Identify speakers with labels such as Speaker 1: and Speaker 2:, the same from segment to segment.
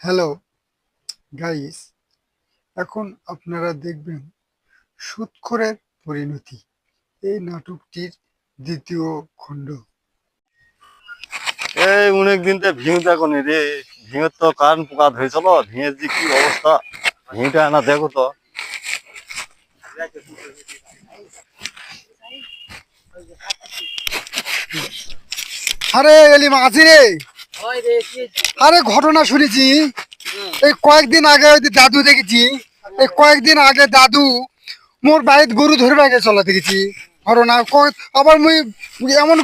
Speaker 1: Hello guys, এখন আপনারা দেখবেন সুদখোরের পরিণতি, এই নাটকটির দ্বিতীয় খণ্ড।
Speaker 2: এই অনেক দিন তো ভিউ দেখো নি রে। ভিউর তো কান পোকা ধরেছিল। ভিউয়ের যে কি অবস্থা, ভিউটা না দেখো তো।
Speaker 1: আরে এলিম আছি রে। আরে ঘটনা শুনেছি, এই কয়েকদিন আগে ওই যে দাদু দেখেছি। এই কয়েকদিন আগে দাদু মোর বাড়িতে গরু ধরে রাখে চলা দেখেছি। ঘটনা আবার মুই এমন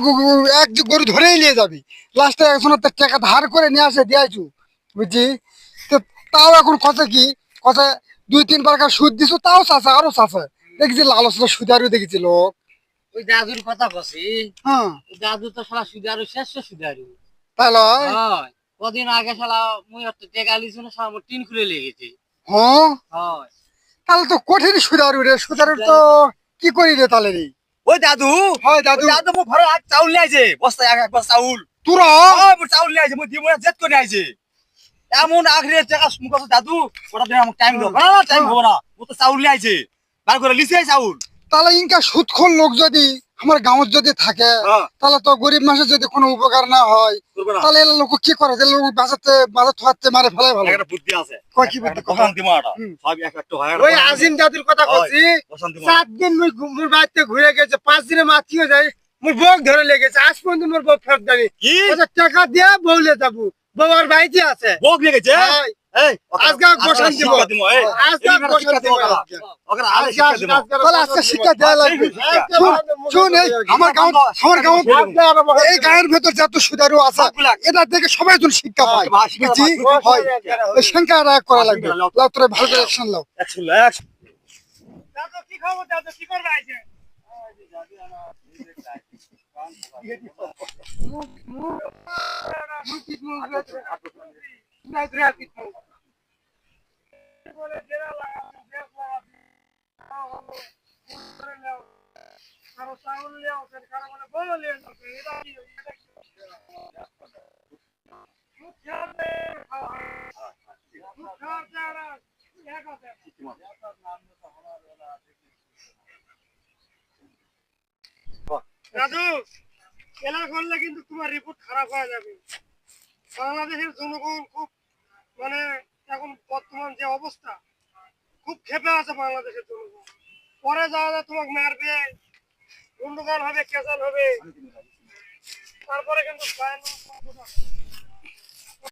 Speaker 1: এক যে গরু ধরেই নিয়ে যাবি, লাস্টে একজন টাকা ধার করে নিয়ে আসে দিয়েছু, বুঝছি তো। তাও এখন কথা কি কথা, 2-3 বার সুদ দিছো, তাও চাষা আরো চাষা দেখেছি, লালসা সুদারু দেখেছি লোক।
Speaker 3: ওই দাদুর কথা কছি।
Speaker 1: হ্যাঁ,
Speaker 3: ওই দাদু তো শালা সুদারু শেষ সুদারু।
Speaker 1: তাই লয়?
Speaker 3: হয় কদিন আগে শালা মুই একটা টেকা লিছু না, শালা মোর টিন খুলে লেগেছে।
Speaker 1: হ্যাঁ,
Speaker 3: হয়
Speaker 1: তাহলে তো কঠিন সুদারু রে। সুদারু তো কি করি রে তাহলে রে?
Speaker 4: ওই দাদু,
Speaker 1: হয় দাদু,
Speaker 4: ওই দাদু মো ঘরে আজ চাউল নিয়ে আইছে, বস্তায় এক বস্তা চাউল।
Speaker 1: তোরা
Speaker 4: ওই মো চাউল নিয়ে আইছে, মো দিয়ে মো জেদ করে নিয়ে আইছে। এমন আখরে টাকা মুখ আছে দাদু, ওটা দিয়ে আমাকে টাইম দাও। না টাইম হবে না, ও তো চাউল নিয়ে আইছে, বার করে লিছে চাউল।
Speaker 1: তাহলে ইনকা সুদখোর লোক যদি আমার গাঁৱত যদি থাকে,
Speaker 4: হ্যাঁ,
Speaker 1: তাহলে তো গরিব মানুষের যদি কোনো উপকার না হয়,
Speaker 4: করবে না।
Speaker 1: তাহলে এলা লোক কি করে? যে লোক বাজার থাকতে মারে ফেলাই ভালো।
Speaker 4: একটা বুদ্ধি আছে,
Speaker 1: কয় কি বুদ্ধি?
Speaker 4: একটা অশান্তি মারাটা।
Speaker 1: হুম।
Speaker 4: সব এক একটা হয়।
Speaker 5: ওই আজিম দাদুর কথা কইছি।
Speaker 4: অশান্তি মারা।
Speaker 5: 7 দিন মুই মুর বাড়িতে ঘুরে গেছে, 5 দিনে মাছি হয়ে যায়। মুই বউ ধরে লেগেছে, আজ পর্যন্ত মোর বউ ফেরত দেয়নি।
Speaker 4: কি
Speaker 5: টাকা দিয়ে বউলে যাবো, বউ আর বাড়িতে আছে।
Speaker 4: বক লেগেছে?
Speaker 5: হয়।
Speaker 4: এই
Speaker 5: আজকে গোসান দিব।
Speaker 4: শিক্ষা দিব, এই
Speaker 5: আজকে
Speaker 4: এই বেটা
Speaker 5: গোসান
Speaker 4: শিক্ষা
Speaker 5: দিব।
Speaker 4: দিব ওরা। ওকে আজকে শিক্ষা দিব।
Speaker 1: তাহলে আজকে শিক্ষা দেওয়া লাগবে। শুন, এই আমার গাঁৱত এই গাঁয়ের ভেতর যত সুদারু আছে, এটা থেকে সবাই যেন শিক্ষা পায়, বুঝছি? হয়, এই সংখ্যা রাগ করা লাগবে। লাও তোরা ভালো করে অ্যাকশন লাও।
Speaker 4: একশো লাখ।
Speaker 5: দাদু কি খবর? দাদু কি করবে আইছে? দাদু, এলা করলে কিন্তু তোমার রিপোর্ট খারাপ হয়ে যাবে। বাংলাদেশের জনগণ খুব মানে এখন বর্তমান যে অবস্থা, খুব ক্ষেপে আছে বাংলাদেশের জনগণ। পরে যাওয়া তোমাকে মারবে, গন্ডগোল হবে, কেসাল হবে, তারপরে কিন্তু